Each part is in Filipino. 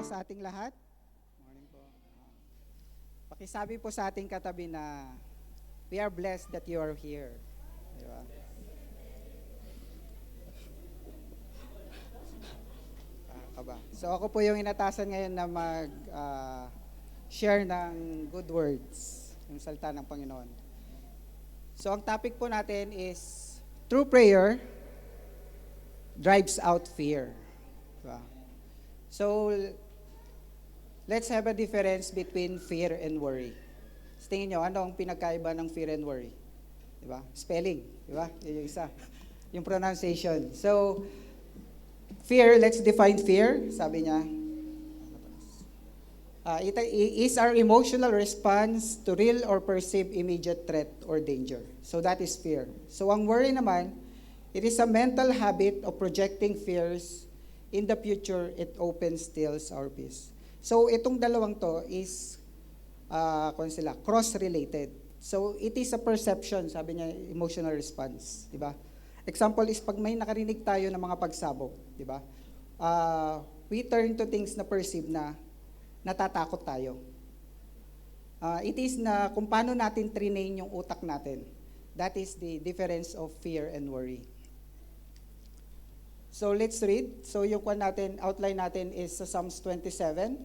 sa ating lahat. Morning po. Pakisabi po sa ating katabi na we are blessed that you are here. Di ba? Kaba. So ako po yung inatasan ngayon na share ng good words, yung salita ng Panginoon. So ang topic po natin is true prayer drives out fear. Diba? So, let's have a difference between fear and worry. So, tingin nyo, ano ang pinagkaiba ng fear and worry? Diba? Spelling, diba? Yun yung isa. Yung pronunciation. So, fear, let's define fear. Sabi niya, it is our emotional response to real or perceived immediate threat or danger. So, that is fear. So, ang worry naman, it is a mental habit of projecting fears in the future. It opens steals our peace. So, itong dalawang to is, cross-related. So, it is a perception, sabi niya, emotional response. Diba? Example is, pag may nakarinig tayo ng mga pagsabog, diba? We turn to things na perceive na natatakot tayo. It is na kung paano natin train yung utak natin. That is the difference of fear and worry. So let's read. So yung outline natin is sa Psalms 27.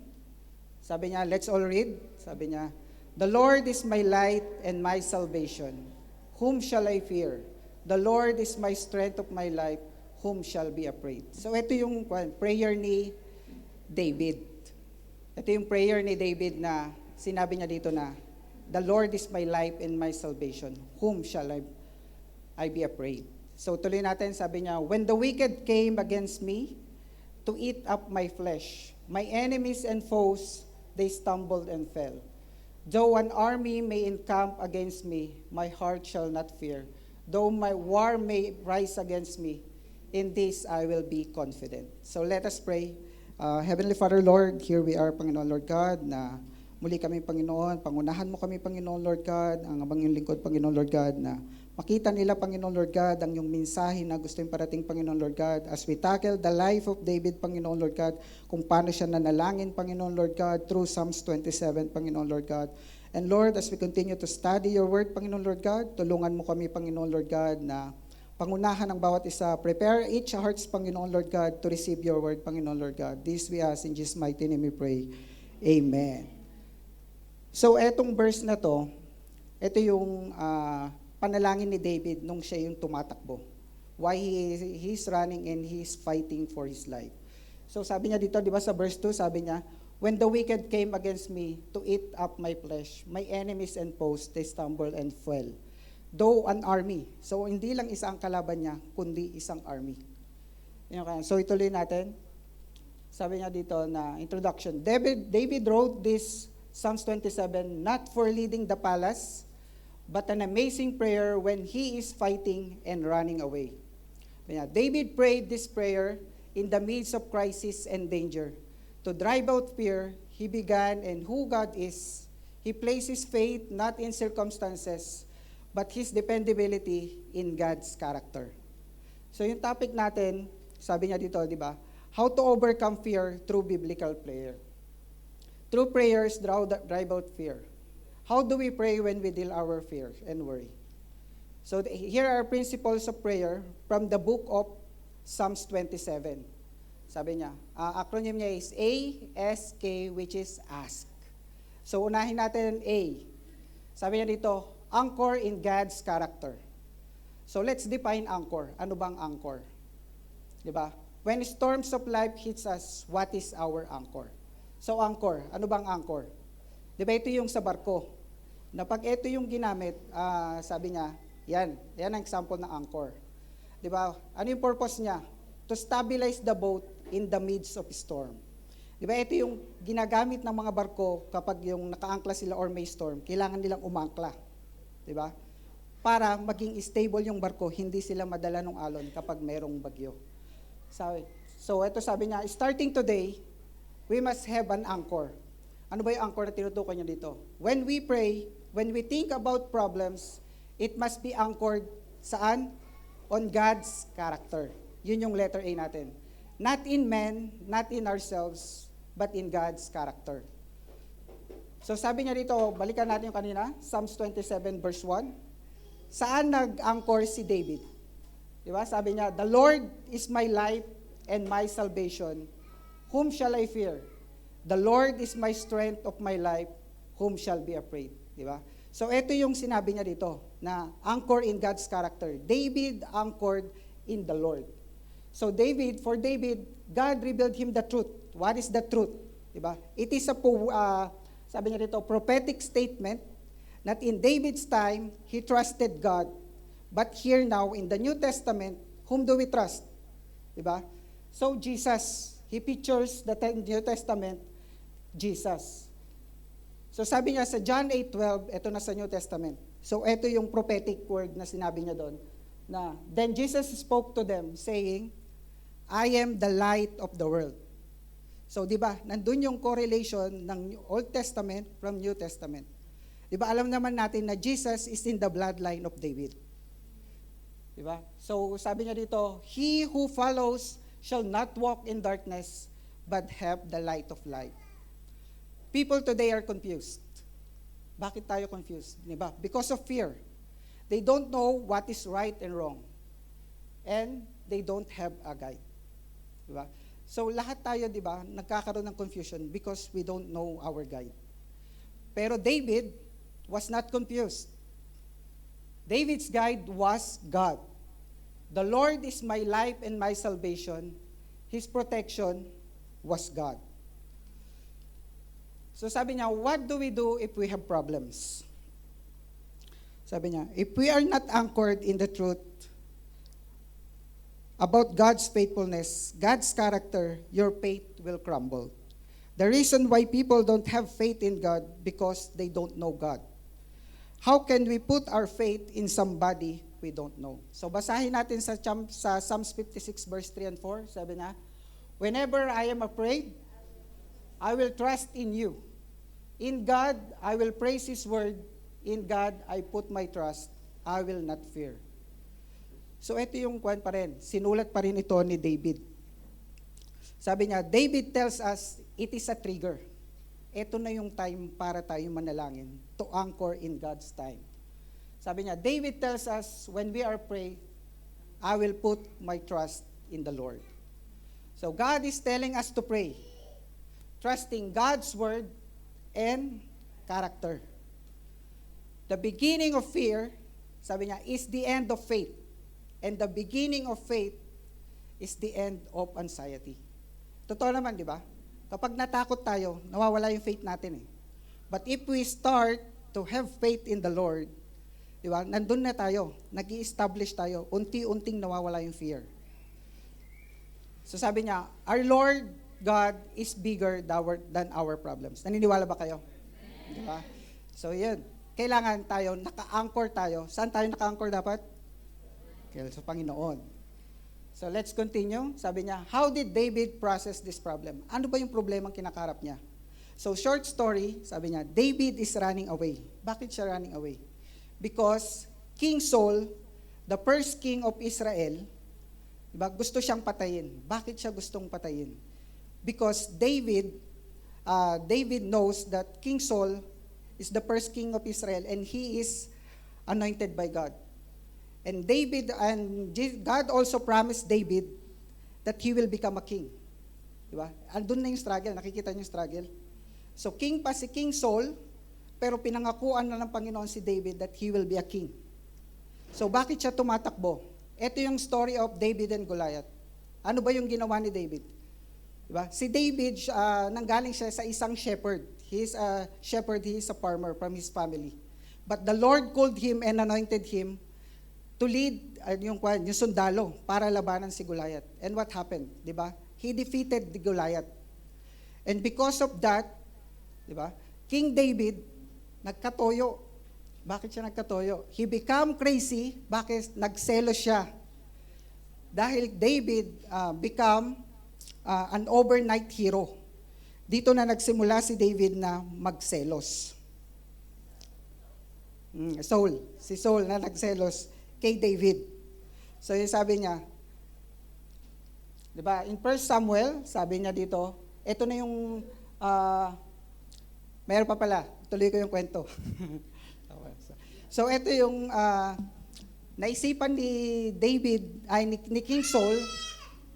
Sabi niya, let's all read. Sabi niya, the Lord is my light and my salvation. Whom shall I fear? The Lord is my strength of my life. Whom shall be afraid? So ito yung prayer ni David. Ito yung prayer ni David na sinabi niya dito na, the Lord is my life and my salvation. Whom shall I be afraid? So tuloy natin, sabi niya, when the wicked came against me to eat up my flesh, my enemies and foes, they stumbled and fell. Though an army may encamp against me, my heart shall not fear. Though my war may rise against me, in this I will be confident. So let us pray. Heavenly Father, Lord, here we are, Panginoon, Lord God, na muli kami, Panginoon, pangunahan mo kami, Panginoon, Lord God, ang abang yung lingkod, Panginoon, Lord God, na makita nila, Panginoon, Lord God, ang yung mensahe na gusto yung parating, Panginoon, Lord God, as we tackle the life of David, Panginoon, Lord God, kung paano siya nanalangin, Panginoon, Lord God, through Psalms 27, Panginoon, Lord God. And Lord, as we continue to study your word, Panginoon, Lord God, tulungan mo kami, Panginoon, Lord God, na pangunahan ng bawat isa. Prepare each hearts, Panginoon, Lord God, to receive your word, Panginoon, Lord God. This we ask in Jesus' mighty name we pray. Amen. So, etong verse na to, ito yung panalangin ni David nung siya yung tumatakbo. Why he's running and he's fighting for his life. So, sabi niya dito, di ba sa verse 2, sabi niya, when the wicked came against me to eat up my flesh, my enemies and foes, they stumbled and fell. Though an army. So, hindi lang isang kalaban niya, kundi isang army. So, ituloy natin. Sabi niya dito na introduction. David wrote this Psalms 27 not for leading the palace, but an amazing prayer when he is fighting and running away. David prayed this prayer in the midst of crisis and danger. To drive out fear, he began and who God is. He places faith not in circumstances, but his dependability in God's character. So yung topic natin, sabi niya dito, di ba? How to overcome fear through biblical prayer. True prayers drive out fear. How do we pray when we deal our fear and worry? So here are principles of prayer from the book of Psalms 27. Sabi niya, acronym niya is ASK, which is ask. So unahin natin A. Sabi niya dito, anchor in God's character. So let's define anchor. Ano bang anchor? Diba? When storms of life hits us, what is our anchor? So anchor, ano bang anchor? Diba ito yung sa barko? Na pag ito yung ginamit, sabi niya, yan ang example ng anchor. Diba? Ano yung purpose niya? To stabilize the boat in the midst of storm. Diba ito yung ginagamit ng mga barko kapag yung nakaangkla sila or may storm, kailangan nilang umangkla. Diba? Para maging stable yung barko, hindi sila madala ng alon kapag merong bagyo. So ito sabi niya, starting today, we must have an anchor. Ano ba yung anchor na tinutukoy niya dito? When we pray, when we think about problems, it must be anchored saan? On God's character. Yun yung letter A natin. Not in men, not in ourselves, but in God's character. So sabi niya dito, balikan natin yung kanina, Psalms 27 verse 1. Saan nag-anchor si David? Di ba? Sabi niya, the Lord is my light and my salvation. Whom shall I fear? The Lord is my strength of my life. Whom shall be afraid? Di ba? So ito yung sinabi niya dito, na anchor in God's character. David anchored in the Lord. So for David, God revealed him the truth. What is the truth? Di ba? It is sabi niya dito, prophetic statement that in David's time, he trusted God. But here now, in the New Testament, whom do we trust? Diba? So Jesus, he pictures the New Testament, Jesus. So sabi niya sa John 8:12, ito na sa New Testament. So ito yung prophetic word na sinabi niya doon. Na, then Jesus spoke to them, saying, I am the light of the world. So di ba, nandun yung correlation ng Old Testament from New Testament. Di ba, alam naman natin na Jesus is in the bloodline of David. Di ba? So sabi niya dito, he who follows shall not walk in darkness, but have the light of life. People today are confused. Bakit tayo confused? Di ba? Because of fear. They don't know what is right and wrong. And they don't have a guide. Di ba? So lahat tayo, di ba, nagkakaroon ng confusion because we don't know our guide. Pero David was not confused. David's guide was God. The Lord is my life and my salvation. His protection was God. So sabi niya, what do we do if we have problems? Sabi niya, if we are not anchored in the truth about God's faithfulness, God's character, your faith will crumble. The reason why people don't have faith in God because they don't know God. How can we put our faith in somebody we don't know? So basahin natin sa Psalms 56 verse 3 and 4. Sabi niya, whenever I am afraid, I will trust in you. In God, I will praise His word. In God, I put my trust. I will not fear. So ito yung kwan pa rin. Sinulat pa rin ito ni David. Sabi niya, David tells us, it is a trigger. Ito na yung time para tayo manalangin to anchor in God's time. Sabi niya, David tells us, when we are praying, I will put my trust in the Lord. So God is telling us to pray, trusting God's word and character. The beginning of fear, sabi niya, is the end of faith. And the beginning of faith is the end of anxiety. Totoo naman, di ba? Kapag natakot tayo, nawawala yung faith natin eh. But if we start to have faith in the Lord, di ba? Nandun na tayo, nag-i-establish tayo, unti-unting nawawala yung fear. So sabi niya, our Lord God is bigger than our problems. Naniniwala ba kayo? Di ba? So yun, kailangan tayo, naka-anchor tayo. Saan tayo naka-anchor dapat? Sa Panginoon. So let's continue. Sabi niya, how did David process this problem? Ano ba yung problemang kinakarap niya? So short story, sabi niya, David is running away. Bakit siya running away? Because King Saul, the first king of Israel, diba, gusto siyang patayin. Bakit siya gustong patayin? Because David knows that King Saul is the first king of Israel and he is anointed by God. And God also promised David that he will become a king. Diba? Andun na yung struggle. Nakikita niyo yung struggle? So king pa si King Saul, pero pinangakuan na ng Panginoon si David that he will be a king. So bakit siya tumatakbo? Ito yung story of David and Goliath. Ano ba yung ginawa ni David? Diba? Si David, nanggaling siya sa isang shepherd. He is a shepherd, he is a farmer from his family. But the Lord called him and anointed him to lead yung sundalo para labanan si Goliath. And what happened? Diba? He defeated the Goliath. And because of that, diba, King David, nagkatoyo. Bakit siya nagkatoyo? He became crazy. Bakit? Nagselos siya. Dahil David become an overnight hero. Dito na nagsimula si David na magselos. Si Saul na nagselos kay David. So yung sabi niya, di ba, in 1 Samuel, sabi niya dito, Ito na yung, mayroon pa pala, tuloy ko yung kwento. So ito yung naisipan ni David, ay ni King Saul,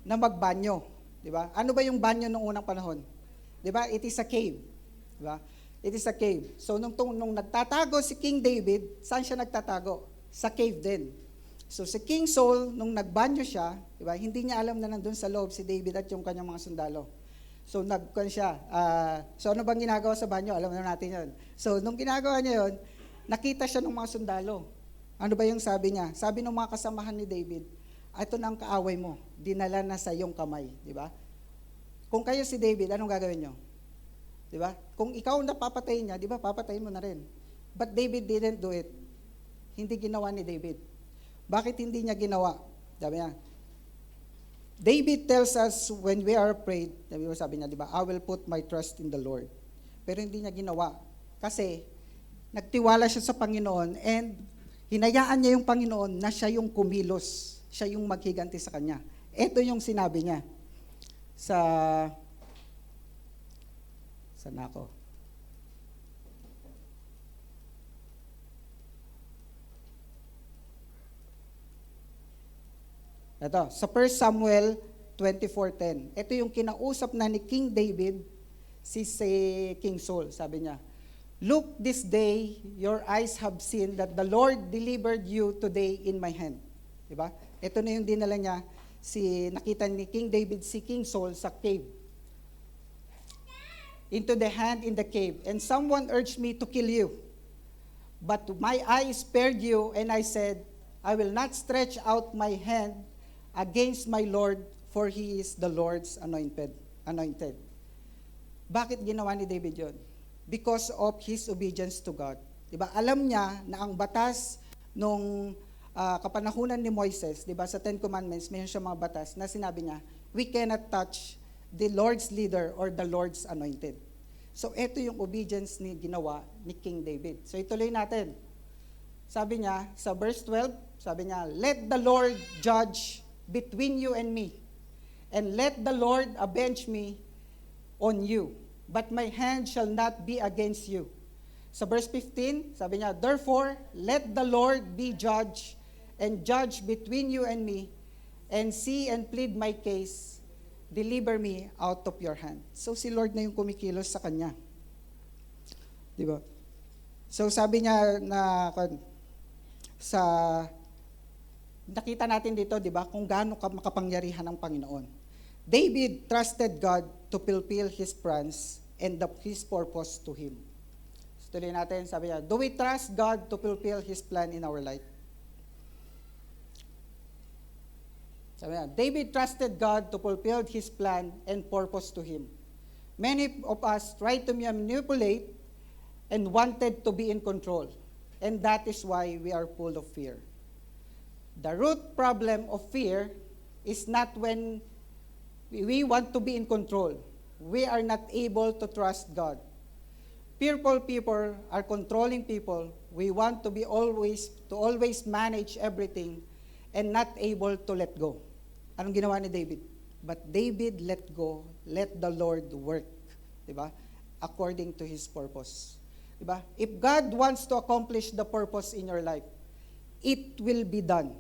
na magbanyo. Di ba? Ano ba yung banyo nung unang panahon? Di ba? It is a cave. Di ba? It is a cave. So nung nagtatago si King David, saan siya nagtatago? Sa cave din. So si King Saul, nung nagbanyo siya, di ba, hindi niya alam na nandun sa loob si David at yung kanyang mga sundalo. So nagkuhan siya. So ano bang ginagawa sa banyo? Alam na natin yun. So nung ginagawa niya yun, nakita siya ng mga sundalo. Ano ba yung sabi niya? Sabi ng mga kasamahan ni David, ito na ang kaaway mo, dinala na sa iyong kamay. Di ba? Kung kayo si David, anong gagawin niyo? Di ba? Kung ikaw napapatayin niya, di ba, papatayin mo na rin. But David didn't do it. Hindi ginawa ni David. Bakit hindi niya ginawa? Sabi niya, David tells us when we are afraid, sabi niya, di ba, I will put my trust in the Lord. Pero hindi niya ginawa. Kasi, nagtiwala siya sa Panginoon and hinayaan niya yung Panginoon na siya yung kumilos. Siya yung maghiganti sa kanya. Ito yung sinabi niya sa nako. Ito, sa 1 Samuel 24:10. Ito yung kinausap na ni King David si King Saul. Sabi niya, look, this day your eyes have seen that the Lord delivered you today in my hand. Diba? Ito na yung dinala niya, nakita ni King David si King Saul sa cave. Into the hand in the cave. And someone urged me to kill you. But my eyes spared you, and I said, I will not stretch out my hand against my Lord, for He is the Lord's anointed. Bakit ginawa ni David yon? Because of his obedience to God. Diba? Alam niya na ang batas nung kapanahunan ni Moises, diba, sa Ten Commandments, mayroon siya mga batas na sinabi niya, we cannot touch the Lord's leader or the Lord's anointed. So ito yung obedience ni ginawa ni King David. So ituloy natin. Sabi niya, sa verse 12, sabi niya, let the Lord judge between you and me, and let the Lord avenge me on you, but my hand shall not be against you. Sa verse 15, sabi niya, therefore, let the Lord be judge, and judge between you and me, and see and plead my case, deliver me out of your hand. So si Lord na yung kumikilos sa kanya. Di ba? So sabi niya na nakita natin dito, di ba, kung gaano makapangyarihan ng Panginoon. David trusted God to fulfill his plans and his purpose to him. So, tuloy natin, sabi niya, do we trust God to fulfill His plan in our life? Sabi niya, David trusted God to fulfill His plan and purpose to him. Many of us try to manipulate and wanted to be in control. And that is why we are full of fear. The root problem of fear is not when we want to be in control. We are not able to trust God. Fearful people are controlling people. We want to always manage everything and not able to let go. Anong ginawa ni David? But David let go, let the Lord work, 'di ba? According to his purpose. 'Di ba? If God wants to accomplish the purpose in your life, it will be done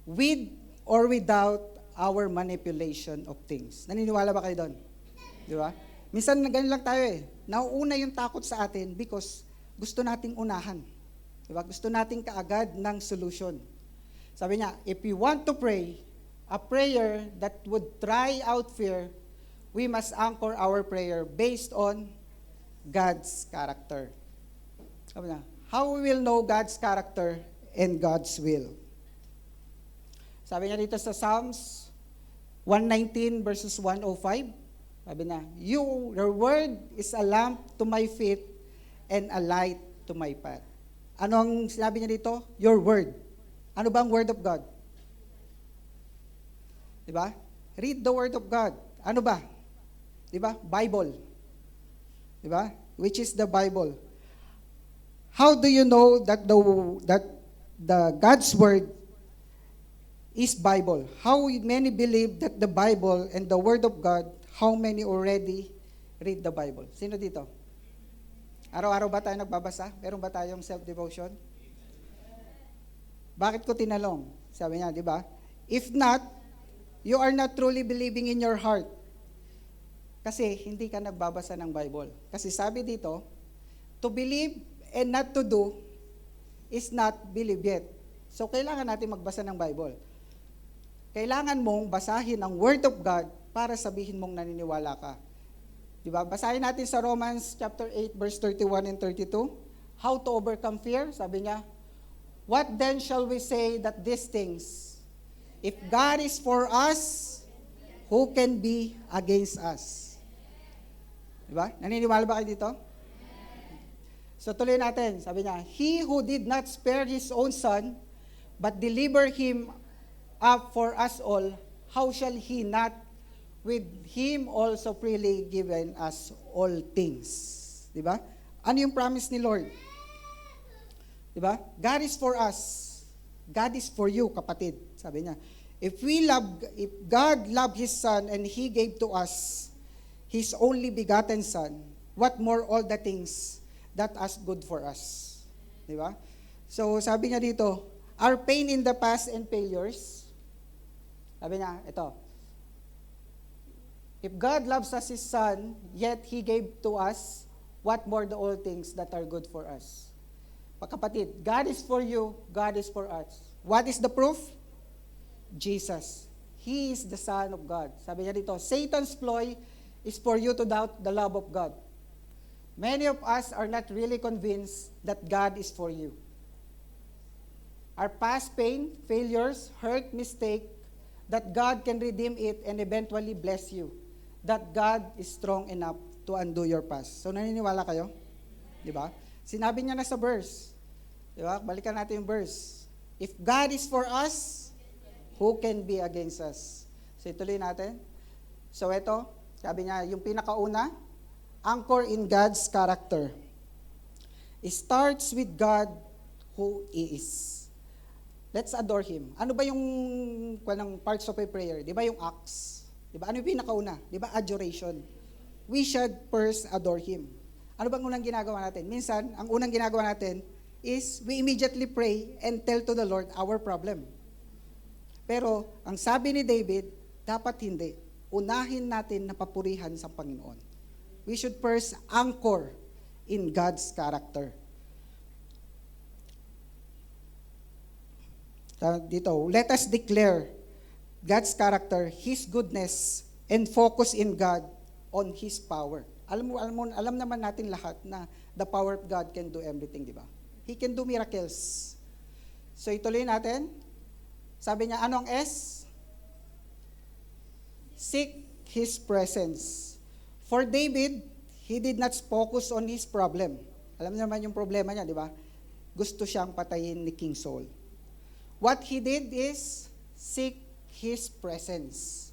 with or without our manipulation of things. Naniniwala ba kayo doon? Di ba? Minsan ganun lang tayo eh. Nauuna yung takot sa atin because gusto nating unahan. Di ba? Gusto nating kaagad ng solution. Sabi niya, if we want to pray, a prayer that would try out fear, we must anchor our prayer based on God's character. Sabi niya, how we will know God's character and God's will? Sabi niya dito sa Psalms 119 verses 105, sabi na, your word is a lamp to my feet and a light to my path. Ano ang sinabi niya dito? Your word. Ano ba ang word of God? Diba? Read the word of God. Ano ba? Diba? Bible. Diba? Which is the Bible. How do you know that the God's word is Bible? How many believe that the Bible and the word of God how many already read the Bible? Sino dito? Araw-araw ba tayo nagbabasa? Meron ba tayong self-devotion? Bakit ko tinalong? Sabi niya, di ba? If not, you are not truly believing in your heart. Kasi hindi ka nagbabasa ng Bible. Kasi sabi dito, to believe and not to do is not believe yet. So, kailangan natin magbasa ng Bible. Kailangan mong basahin ang Word of God para sabihin mong naniniwala ka. Diba? Basahin natin sa Romans chapter 8, verse 31 and 32. How to overcome fear? Sabi niya, what then shall we say that these things? If God is for us, who can be against us? Diba? Naniniwala ba kayo dito? So tuloy natin. Sabi niya, He who did not spare His own Son, but delivered Him up for us all, how shall He not with Him also freely given us all things? Diba? Ano yung promise ni Lord? Diba? God is for us. God is for you, kapatid. Sabi niya, if God loved His Son and He gave to us His only begotten Son, what more all the things that are good for us? Diba? So, sabi niya dito, our pain in the past and failures, sabi niya, ito, if God loves us His Son, yet He gave to us, what more the all things that are good for us? Pagkapatid, God is for you, God is for us. What is the proof? Jesus. He is the Son of God. Sabi niya dito, Satan's ploy is for you to doubt the love of God. Many of us are not really convinced that God is for you. Our past pain, failures, hurt, mistake, that God can redeem it and eventually bless you. That God is strong enough to undo your past. So naniniwala kayo? Di ba? Sinabi niya na sa verse. Di ba? Balikan natin yung verse. If God is for us, who can be against us? So ituloy natin. So ito, sabi niya, yung pinakauna, anchor in God's character. It starts with God who He is. Let's adore Him. Ano ba yung parts of a prayer? Di ba yung acts? Di ba? Ano yung pinakauna? Di ba? Adoration. We should first adore Him. Ano bang unang ginagawa natin? Minsan, ang unang ginagawa natin is we immediately pray and tell to the Lord our problem. Pero, ang sabi ni David, dapat hindi. Unahin natin na papurihan sa Panginoon. We should first anchor in God's character. Dito, let us declare God's character, His goodness, and focus in God on His power. Alam naman natin lahat na the power of God can do everything, di ba? He can do miracles. So ituloy natin. Sabi niya, ano ang S? Seek His presence. For David, he did not focus on his problem. Alam niyo naman yung problema niya, di ba? Gusto siyang patayin ni King Saul. What he did is seek His presence.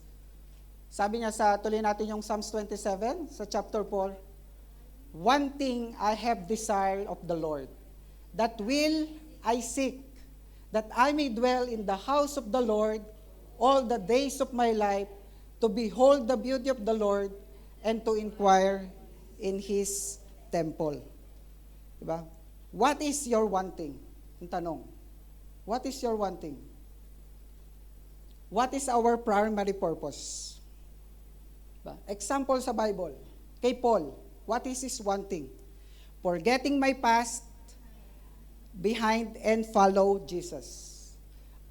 Sabi niya tuloy natin yung Psalms 27, sa chapter 4, one thing I have desired of the Lord, that will I seek, that I may dwell in the house of the Lord all the days of my life, to behold the beauty of the Lord, and to inquire in His temple. Diba? What is your one thing? Yung tanong. What is your one thing? What is our primary purpose? Diba? Example sa Bible. Kay Paul, what is his one thing? Forgetting my past behind and follow Jesus.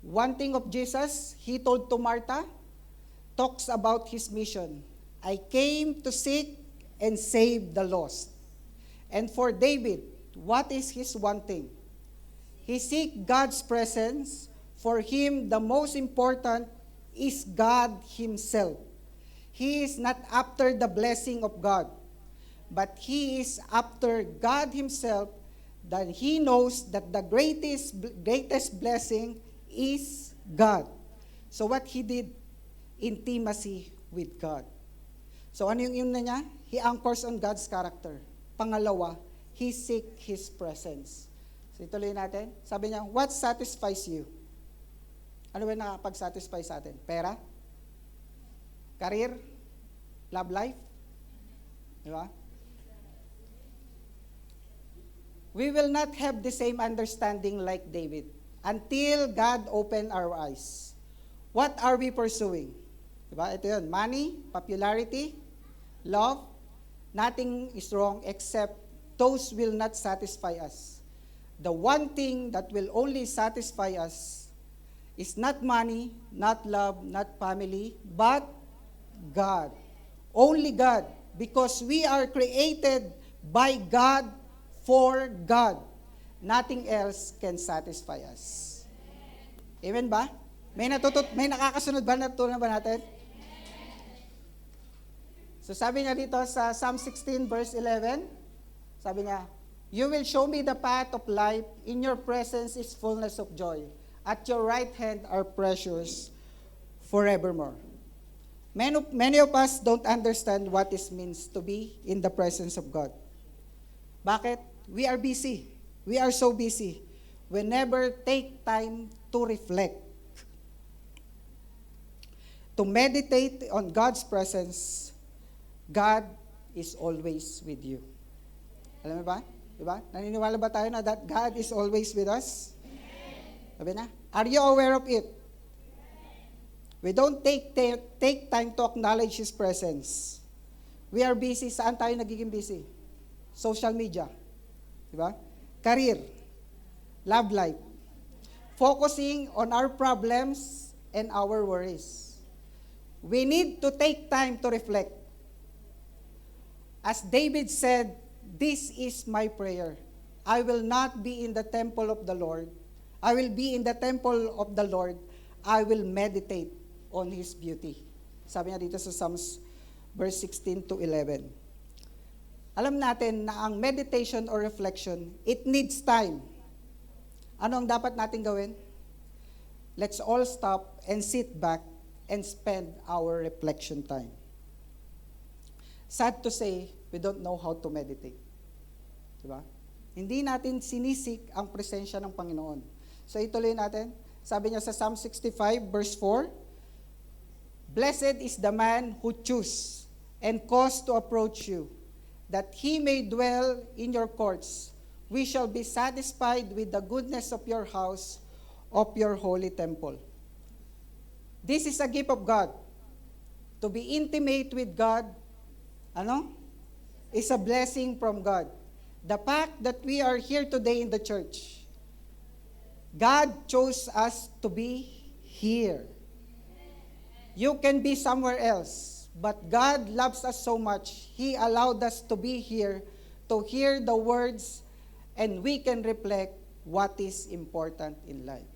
One thing of Jesus, he told to Martha, talks about his mission. I came to seek and save the lost. And for David, what is his one thing? He seek God's presence. For him, the most important is God Himself. He is not after the blessing of God, but he is after God Himself, that he knows that the greatest blessing is God. So what he did, intimacy with God. So ano yung una niya? He anchors on God's character. Pangalawa, he seek His presence. So ituloy natin. Sabi niya, what satisfies you? Ano ba nakapag-satisfy sa atin? Pera? Career? love life? Di ba? We will not have the same understanding like David until God open our eyes. What are we pursuing? Diba? Ito yun, money, popularity, love, nothing is wrong except those will not satisfy us. The one thing that will only satisfy us is not money, not love, not family, but God. Only God. Because we are created by God for God. Nothing else can satisfy us. Amen ba? May nakakasunod ba? Natutunan ba natin? So sabi niya dito sa Psalm 16 verse 11, sabi niya, "You will show me the path of life. In your presence is fullness of joy. At your right hand are pleasures forevermore." Many of us don't understand what it means to be in the presence of God. Bakit? We are busy. We are so busy. We never take time to reflect. To meditate on God's presence. God is always with you. Alam mo ba? Diba? Naniniwala ba tayo na that God is always with us? Sabi na, are you aware of it? We don't take time to acknowledge His presence. We are busy. Saan tayo nagiging busy? Social media. Diba? Career. Love life. Focusing on our problems and our worries. We need to take time to reflect. As David said, "This is my prayer. I will not be in the temple of the Lord. I will be in the temple of the Lord. I will meditate on His beauty." Sabi niya dito sa Psalms verse 16 to 11. Alam natin na ang meditation or reflection, it needs time. Ano ang dapat natin gawin? Let's all stop and sit back and spend our reflection time. Sad to say, we don't know how to meditate. Diba? Hindi natin sinisik ang presensya ng Panginoon. So ituloy natin. Sabi niya sa Psalm 65 verse 4, "Blessed is the man who choose and cause to approach you, that he may dwell in your courts. We shall be satisfied with the goodness of your house, of your holy temple." This is a gift of God. To be intimate with God, is a blessing from God. The fact that we are here today in the church, God chose us to be here. You can be somewhere else, but God loves us so much, He allowed us to be here to hear the words, and we can reflect what is important in life.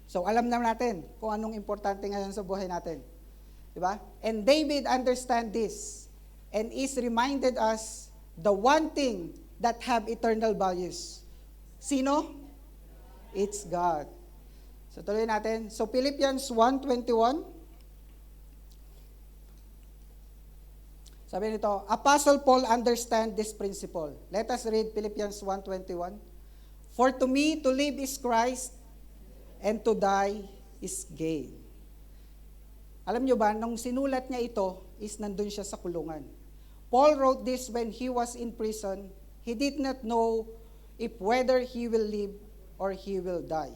So alam na natin kung anong importante ngayon sa buhay natin. Diba? And David understand this and is reminded us the one thing that have eternal values. Sino? It's God. So tuloy natin. So Philippians 1:21. Sabi nito, Apostle Paul understand this principle. Let us read Philippians 1:21. "For to me to live is Christ, and to die is gain." Alam nyo ba, nung sinulat niya ito, is nandun siya sa kulungan. Paul wrote this when he was in prison. He did not know if whether he will live or he will die.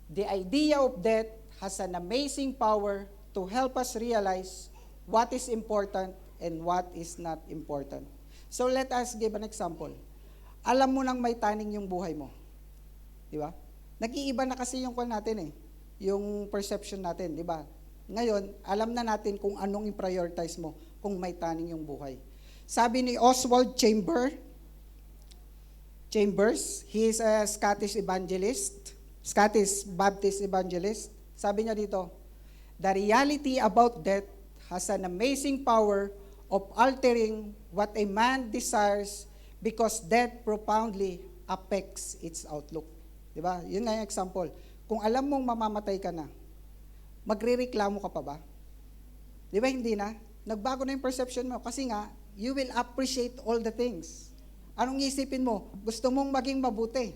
The idea of death has an amazing power to help us realize what is important and what is not important. So let us give an example. Alam mo nang may taning yung buhay mo. Di ba? Nag-iiba na kasi yung call natin yung perception natin, di ba? Ngayon, alam na natin kung anong i-prioritize mo kung may taning yung buhay. Sabi ni Oswald Chambers, he is a Scottish Baptist evangelist. Sabi niya dito, "The reality about death has an amazing power of altering what a man desires because death profoundly affects its outlook." Diba? Yun nga yung example. Kung alam mong mamamatay ka na, magrereklamo ka pa ba? Diba hindi na? Nagbago na yung perception mo kasi nga, you will appreciate all the things. Anong isipin mo? Gusto mong maging mabuti.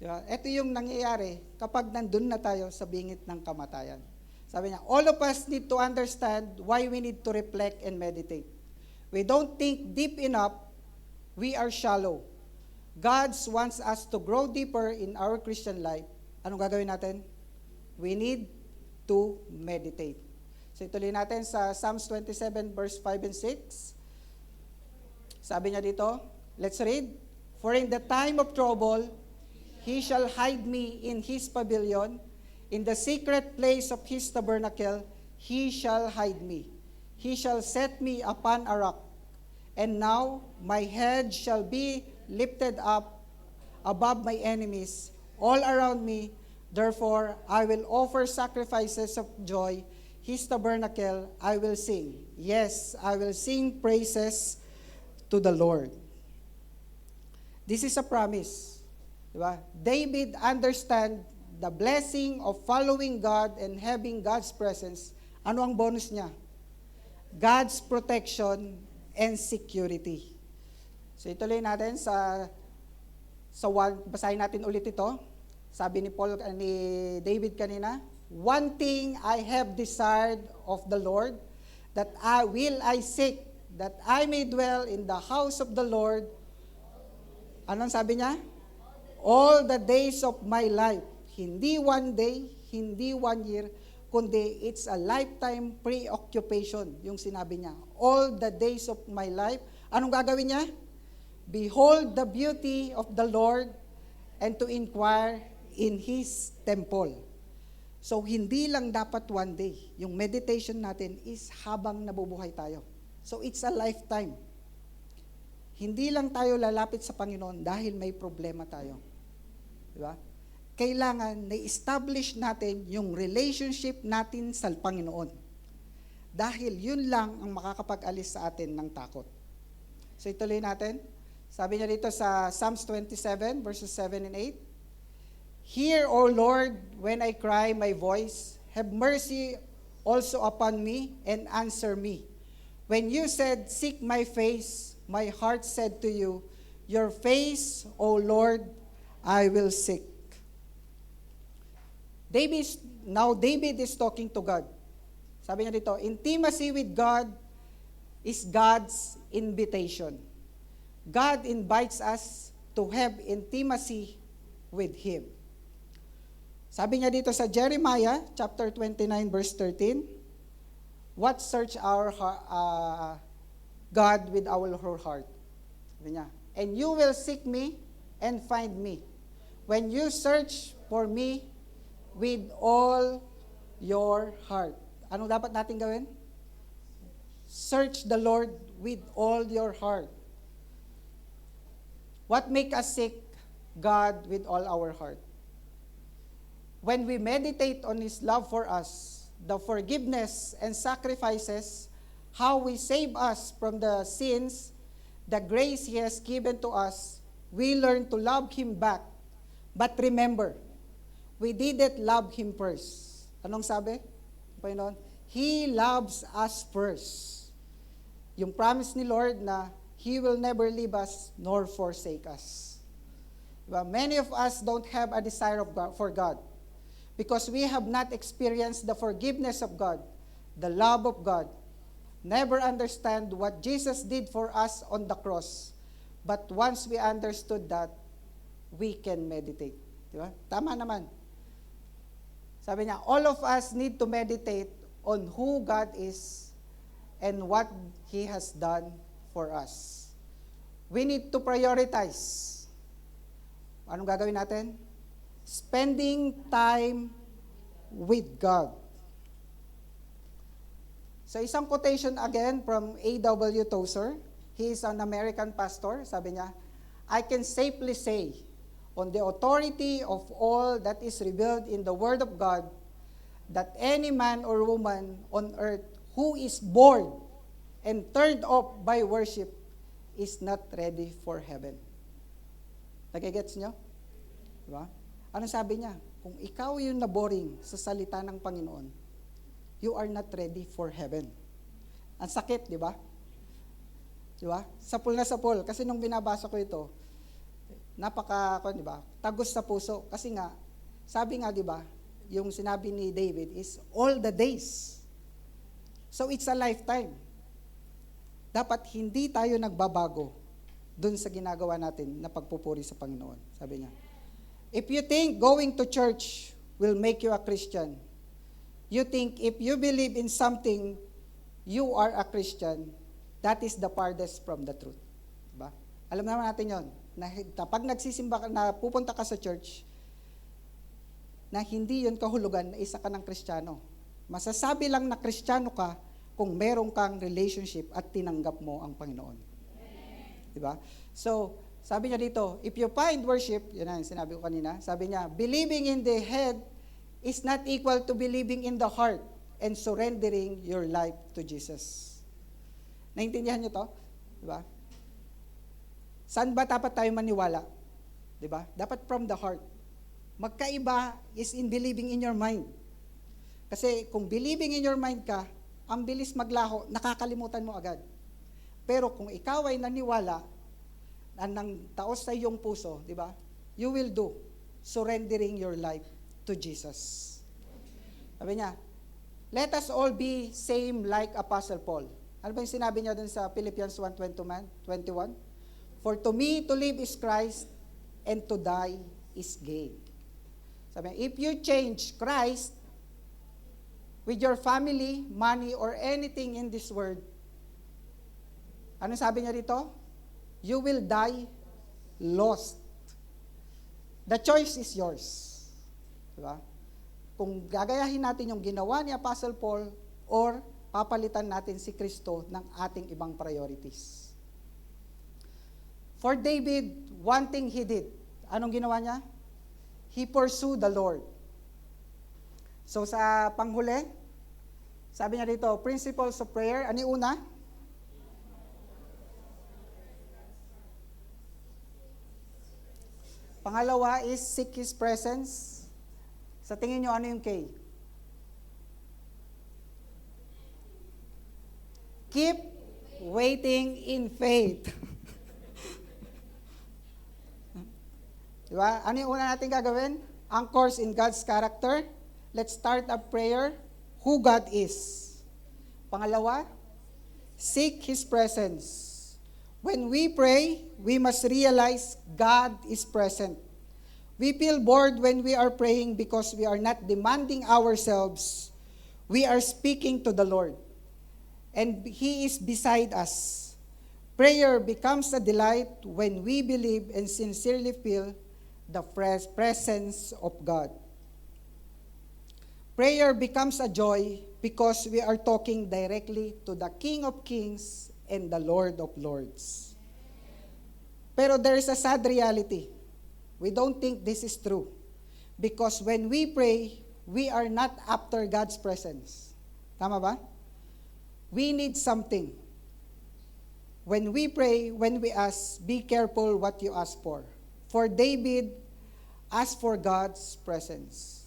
Diba? Ito yung nangyayari kapag nandun na tayo sa bingit ng kamatayan. Sabi niya, all of us need to understand why we need to reflect and meditate. We don't think deep enough, we are shallow. God wants us to grow deeper in our Christian life. Anong gagawin natin? We need to meditate. So ituloy natin sa Psalms 27 verse 5 and 6. Sabi niya dito, let's read. For in the time of trouble, He shall hide me in His pavilion. In the secret place of His tabernacle, He shall hide me. He shall set me upon a rock. And now my head shall be lifted up above my enemies all around me. Therefore, I will offer sacrifices of joy. His tabernacle I will sing. Yes, I will sing praises to the Lord. This is a promise. Diba? David understand the blessing of following God and having God's presence. Ano ang bonus niya? God's protection and security. So ituloy natin sa basahin natin ulit ito. Sabi ni David kanina, one thing I have desired of the Lord, that I seek, that I may dwell in the house of the Lord. Anong sabi niya? All the days of my life. Hindi one day, hindi 1 year, kundi it's a lifetime preoccupation, yung sinabi niya. All the days of my life. Anong gagawin niya? Behold the beauty of the Lord and to inquire in His temple. So, hindi lang dapat one day. Yung meditation natin is habang nabubuhay tayo. So, it's a lifetime. Hindi lang tayo lalapit sa Panginoon dahil may problema tayo. Diba? Kailangan na-establish natin yung relationship natin sa Panginoon. Dahil yun lang ang makakapag-alis sa atin ng takot. So ituloy natin. Sabi niya dito sa Psalms 27 verses 7 and 8. Hear, O Lord, when I cry my voice. Have mercy also upon me and answer me. When you said, seek my face, my heart said to you, your face, O Lord, I will seek. David is talking to God. Sabi niya dito, intimacy with God is God's invitation. God invites us to have intimacy with Him. Sabi niya dito sa Jeremiah chapter 29 verse 13, what search our God with our whole heart. Sabi niya, and you will seek me and find me. When you search for me with all your heart. Anong dapat natin gawin? Search the Lord with all your heart. What make us seek God with all our heart? When we meditate on His love for us, the forgiveness and sacrifices, how we save us from the sins, the grace He has given to us, we learn to love Him back. But remember, we didn't love Him first. Anong sabi? Panginoon, He loves us first. Yung promise ni Lord na He will never leave us nor forsake us. Diba? Many of us don't have a desire for God because we have not experienced the forgiveness of God, the love of God, never understand what Jesus did for us on the cross. But once we understood that, we can meditate. Diba? Tama naman. Sabi niya, all of us need to meditate on who God is and what He has done for us. We need to prioritize. Anong gagawin natin? Spending time with God. So isang quotation again from A.W. Tozer. He is an American pastor. Sabi niya, I can safely say, on the authority of all that is revealed in the Word of God, that any man or woman on earth who is bored and turned off by worship is not ready for heaven. Nagigets nyo? Diba? Ano sabi niya? Kung ikaw yung naboring sa salita ng Panginoon, you are not ready for heaven. Ang sakit, di ba? Di ba? Sapul na sapul. Kasi nung binabasa ko ito, di ba? Tagos sa puso. Kasi nga, sabi nga, di ba? yung sinabi ni David is all the days. So it's a lifetime. Dapat hindi tayo nagbabago dun sa ginagawa natin na pagpupuri sa Panginoon. Sabi niya, if you think going to church will make you a Christian, you think if you believe in something, you are a Christian, that is the farthest from the truth. Diba? Alam naman natin yon. Na pag nagsisimba ka, na pupunta ka sa church, na hindi yun kahulugan na isa ka ng Kristiyano. Masasabi lang na Kristiyano ka kung meron kang relationship at tinanggap mo ang Panginoon. Diba? So, sabi niya dito, if you find worship, yun na yung sinabi ko kanina, sabi niya, believing in the head is not equal to believing in the heart and surrendering your life to Jesus. Naintindihan niyo to? Diba? Saan ba dapat tayo maniwala? Diba? Dapat from the heart. Magkaiba is in believing in your mind. Kasi kung believing in your mind ka, ang bilis maglaho, nakakalimutan mo agad. Pero kung ikaw ay naniwala, ng taos sa iyong puso, di ba? You will do, surrendering your life to Jesus. Sabi niya, let us all be same like Apostle Paul. Ano ba yung sinabi niya dun sa Philippians 1:21? For to me, to live is Christ, and to die is gain. Sabi niya, if you change Christ with your family, money, or anything in this world, ano sabi niya dito? You will die lost. The choice is yours. Diba? Kung gagayahin natin yung ginawa ni Apostle Paul or papalitan natin si Kristo ng ating ibang priorities. For David, one thing he did. Anong ginawa niya? He pursued the Lord. So sa panghuli, sabi niya dito, principles of prayer. Ano yung una? Pangalawa is seek His presence. Sa tingin nyo, ano yung K? Keep waiting in faith. Diba? Ano yung una natin gagawin? Anchors in God's character. Let's start a prayer. Who God is. Pangalawa, seek His presence. When we pray, we must realize God is present. We feel bored when we are praying because we are not demanding ourselves. We are speaking to the Lord. And He is beside us. Prayer becomes a delight when we believe and sincerely feel the presence of God. Prayer becomes a joy because we are talking directly to the King of Kings and the Lord of Lords. Pero there is a sad reality. We don't think this is true. Because when we pray, we are not after God's presence. Tama ba? We need something. When we pray, when we ask, be careful what you ask for. For David, asked for God's presence.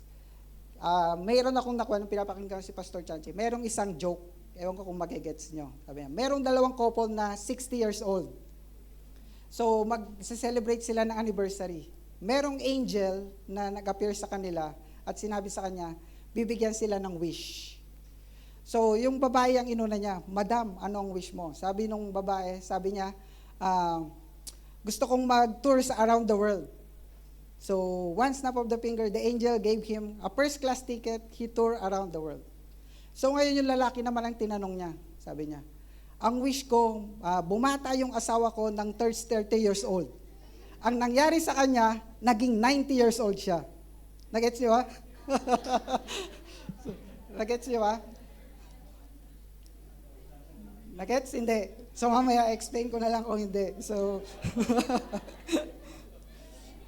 Mayroon akong nakuha nung pinapakinggan si Pastor Chanchi. Mayroong isang joke. Ewan ko kung magigets nyo. Sabi niya, merong dalawang couple na 60 years old. So, mag-celebrate sila ng anniversary. Merong angel na nag-appear sa kanila at sinabi sa kanya, bibigyan sila ng wish. So, yung babae ang inuna niya, Madam, anong wish mo? Sabi nung babae, sabi niya, gusto kong mag-tour sa around the world. So, one snap of the finger, the angel gave him a first-class ticket, he toured around the world. So ngayon yung lalaki naman ang tinanong niya, sabi niya, ang wish ko, bumata yung asawa ko ng 30 years old. Ang nangyari sa kanya, naging 90 years old siya. Nagets niyo ba? Nagets niyo ba? Nagets? Hindi. So mamaya explain ko na lang kung hindi. So,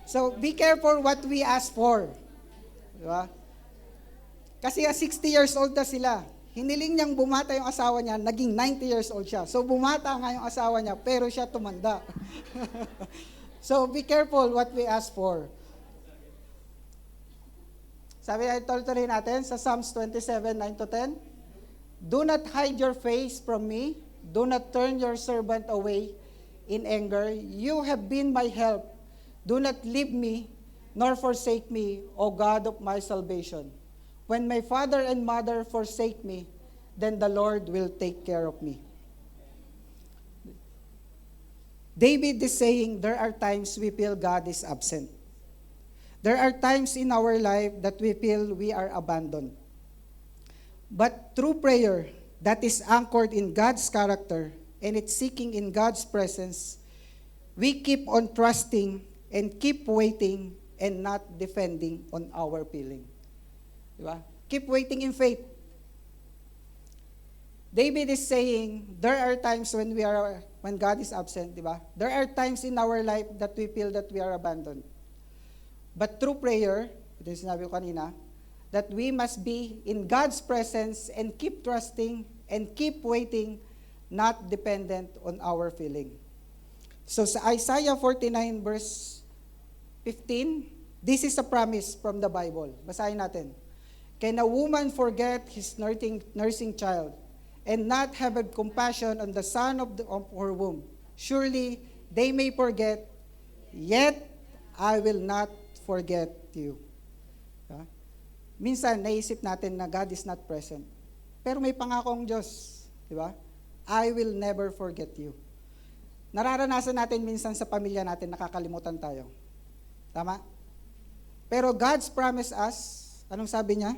so be careful what we ask for. Diba? Kasi 60 years old na sila. Hiniling niyang bumata yung asawa niya, naging 90 years old siya. So bumata nga yung asawa niya, pero siya tumanda. So be careful what we ask for. Sabi ay tuloy natin sa Psalms 27:9-10. Do not hide your face from me. Do not turn your servant away in anger. You have been my help. Do not leave me, nor forsake me, O God of my salvation. When my father and mother forsake me, then the Lord will take care of me. David is saying there are times we feel God is absent. There are times in our life that we feel we are abandoned. But through prayer that is anchored in God's character and it's seeking in God's presence, we keep on trusting and keep waiting and not defending on our feeling. Diba? Keep waiting in faith. David is saying, there are times when God is absent, diba? There are times in our life that we feel that we are abandoned. But through prayer, ito yung sinabi ko kanina, that we must be in God's presence and keep trusting and keep waiting, not dependent on our feeling. So sa Isaiah 49 verse 15, this is a promise from the Bible. Basahin natin. Can a woman forget his nursing child and not have compassion on the son of her womb? Surely they may forget, yet I will not forget you. Diba? Minsan, naisip natin na God is not present. Pero may pangako ang Diyos. Di ba? I will never forget you. Nararanasan natin minsan sa pamilya natin, nakakalimutan tayo. Tama? Pero God's promise us, anong sabi niya?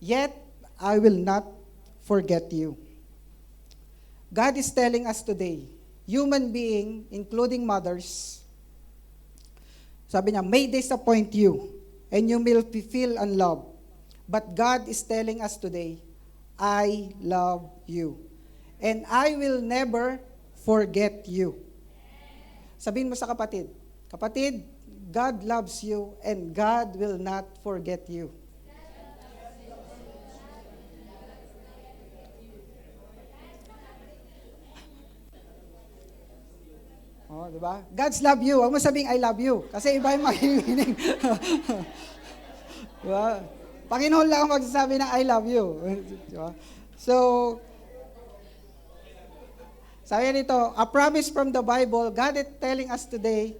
Yet, I will not forget you. God is telling us today, human being, including mothers, sabi niya, may disappoint you, and you will feel unloved. But God is telling us today, I love you. And I will never forget you. Sabihin mo sa kapatid, kapatid, God loves you and God will not forget you. Oh, di ba? God's love you. Huwag mo sabing I love you. Kasi iba yung makikinig. Diba? Panginoon lang ang magsasabi ng I love you. Diba? So, sabi nito, a promise from the Bible, God is telling us today,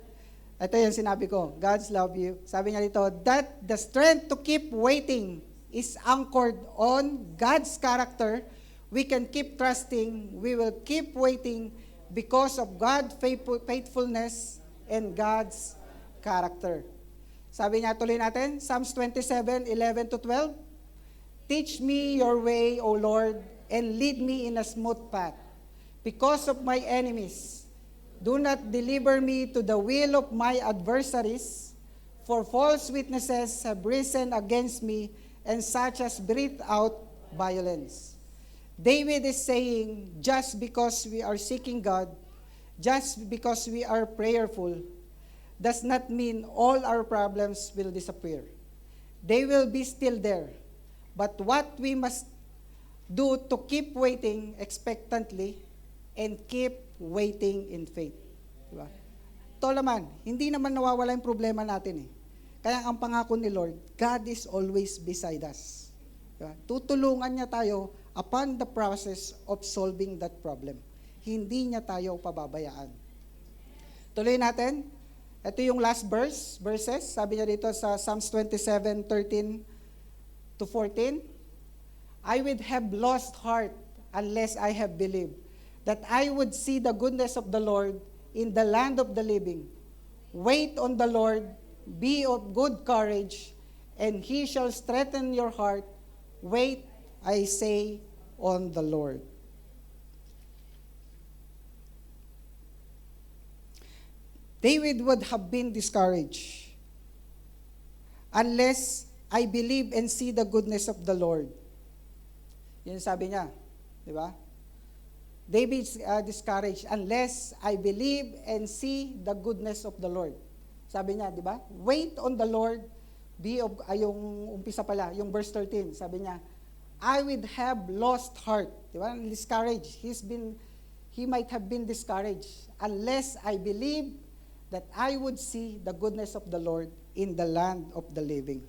ito yung sinabi ko, God's love you. Sabi niya dito, that the strength to keep waiting is anchored on God's character. We can keep trusting, we will keep waiting because of God's faithfulness and God's character. Sabi niya, tuloy natin, Psalms 27:11-12, teach me your way, O Lord, and lead me in a smooth path. Because of my enemies, do not deliver me to the will of my adversaries, for false witnesses have risen against me, and such as breathe out violence. David is saying, just because we are seeking God, just because we are prayerful, does not mean all our problems will disappear. They will be still there. But what we must do to keep waiting expectantly and keep waiting in faith. Diba? Ito naman, hindi naman nawawala yung problema natin eh. Kaya ang pangako ni Lord, God is always beside us. Diba? Tutulungan niya tayo upon the process of solving that problem. Hindi niya tayo pababayaan. Tuloy natin. Ito yung last verses. Sabi niya dito sa Psalms 27:13-14. I would have lost heart unless I have believed that I would see the goodness of the Lord in the land of the living. Wait on the Lord, be of good courage, and He shall strengthen your heart. Wait, I say, on the Lord. David would have been discouraged unless I believe and see the goodness of the Lord. Yun sabi niya, di ba? David's discouraged unless I believe and see the goodness of the Lord. Sabi niya, di ba? Wait on the Lord, yung umpisa pala, yung verse 13, sabi niya, I would have lost heart. Di ba? Discouraged. He might have been discouraged unless I believe that I would see the goodness of the Lord in the land of the living.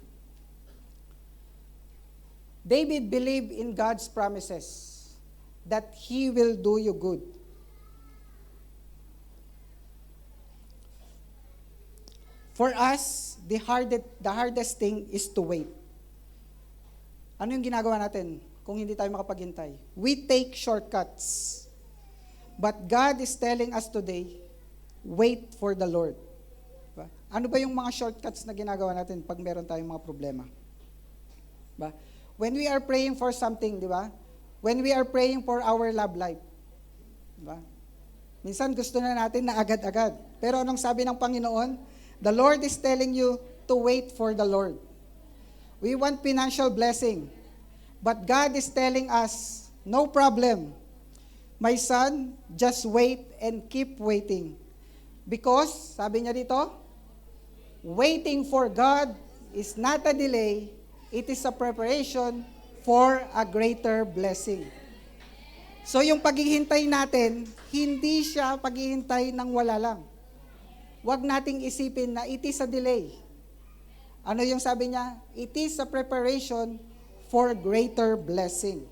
David believed in God's promises that He will do you good. For us, the hardest thing is to wait. Ano yung ginagawa natin kung hindi tayo makapaghintay? We take shortcuts. But God is telling us today, wait for the Lord. Diba? Ano ba yung mga shortcuts na ginagawa natin pag meron tayong mga problema? Diba? When we are praying for something, di ba? When we are praying for our love life, di ba? Minsan gusto na natin na agad-agad. Pero anong sabi ng Panginoon? The Lord is telling you to wait for the Lord. We want financial blessing. But God is telling us, no problem. My son, just wait and keep waiting. Because, sabi niya dito, waiting for God is not a delay, it is a preparation for a greater blessing. So yung paghihintay natin, hindi siya paghihintay ng wala lang. Huwag nating isipin na it is a delay. Ano yung sabi niya? It is a preparation for greater blessing.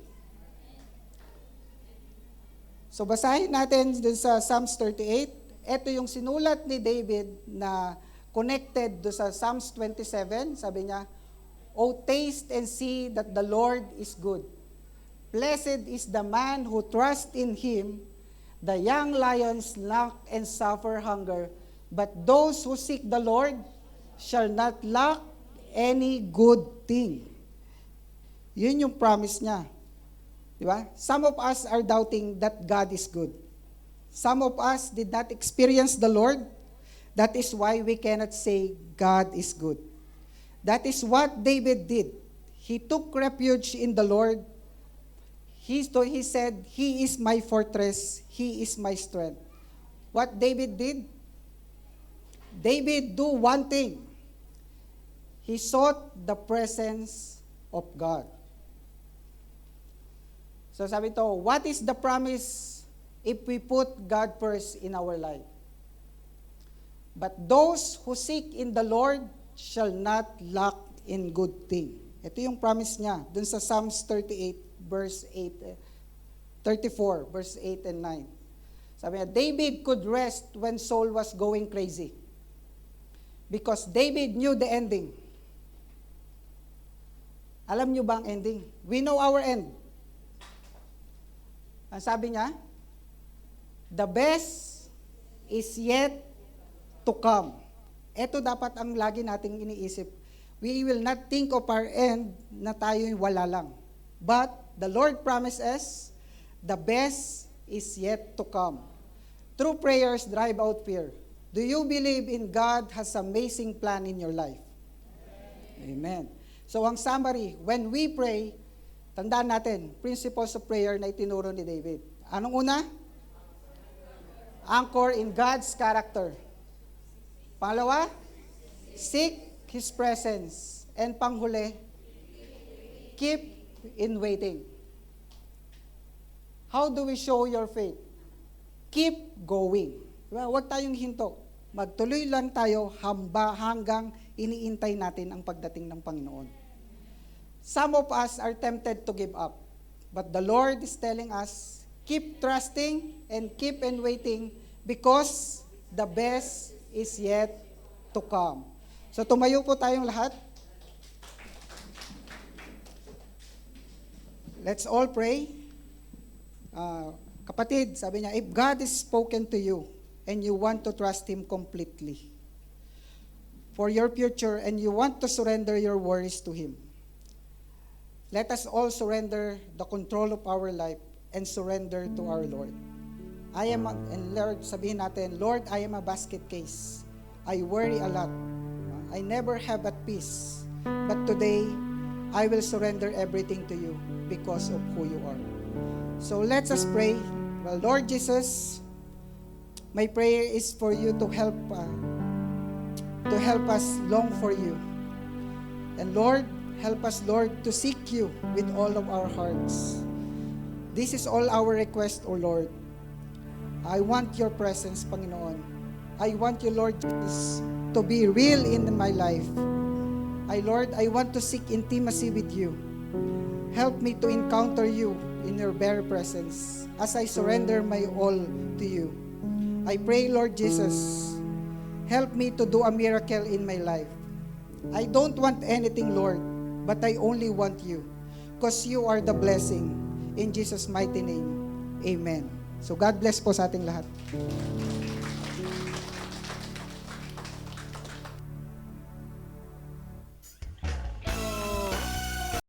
So basahin natin dun sa Psalms 38. Ito yung sinulat ni David na connected do sa Psalms 27. Sabi niya, "O taste and see that the Lord is good. Blessed is the man who trusts in him. The young lions lack and suffer hunger, but those who seek the Lord shall not lack any good thing." Yun yung promise niya. Di ba? Some of us are doubting that God is good. Some of us did not experience the Lord. That is why we cannot say God is good. That is what David did. He took refuge in the Lord. He said, "He is my fortress. He is my strength." What David did? David do one thing. He sought the presence of God. So sabi to, what is the promise if we put God first in our life? But those who seek in the Lord shall not lack in good thing. Ito yung promise niya dun sa Psalms 38 verse 8, 34 verse 8 and 9. Sabi niya, David could rest when Saul was going crazy. Because David knew the ending. Alam niyo ba ang ending? We know our end. Ang sabi niya, the best is yet to come. Ito dapat ang lagi nating iniisip. We will not think of our end na tayo'y wala lang. But the Lord promises, the best is yet to come. True prayers drive out fear. Do you believe in God has amazing plan in your life? Amen. So ang summary, when we pray, tandaan natin, principles of prayer na itinuro ni David. Anong una? Anchor in God's character. Pangalawa, seek His presence. And panghuli, keep in waiting. How do we show your faith? Keep going. Diba? Huwag tayong hinto. Magtuloy lang tayo hanggang iniintay natin ang pagdating ng Panginoon. Some of us are tempted to give up. But the Lord is telling us, keep trusting and keep in waiting because the best is yet to come. So tumayo po tayong lahat. Let's all pray. Kapatid, sabi niya, if God has spoken to you and you want to trust Him completely for your future and you want to surrender your worries to Him, let us all surrender the control of our life and surrender to our Lord. And Lord, sabihin natin, Lord, I am a basket case. I worry a lot. I never have at peace. But today, I will surrender everything to you because of who you are. So let us pray. Well, Lord Jesus, my prayer is for you to help us long for you. And Lord, help us, Lord, to seek you with all of our hearts. This is all our request, O Lord. I want your presence, Panginoon. I want you, Lord Jesus, to be real in my life. Lord, I want to seek intimacy with you. Help me to encounter you in your very presence as I surrender my all to you. I pray, Lord Jesus, help me to do a miracle in my life. I don't want anything, Lord, but I only want you. because you are the blessing. In Jesus' mighty name, amen. So God bless po sa ating lahat.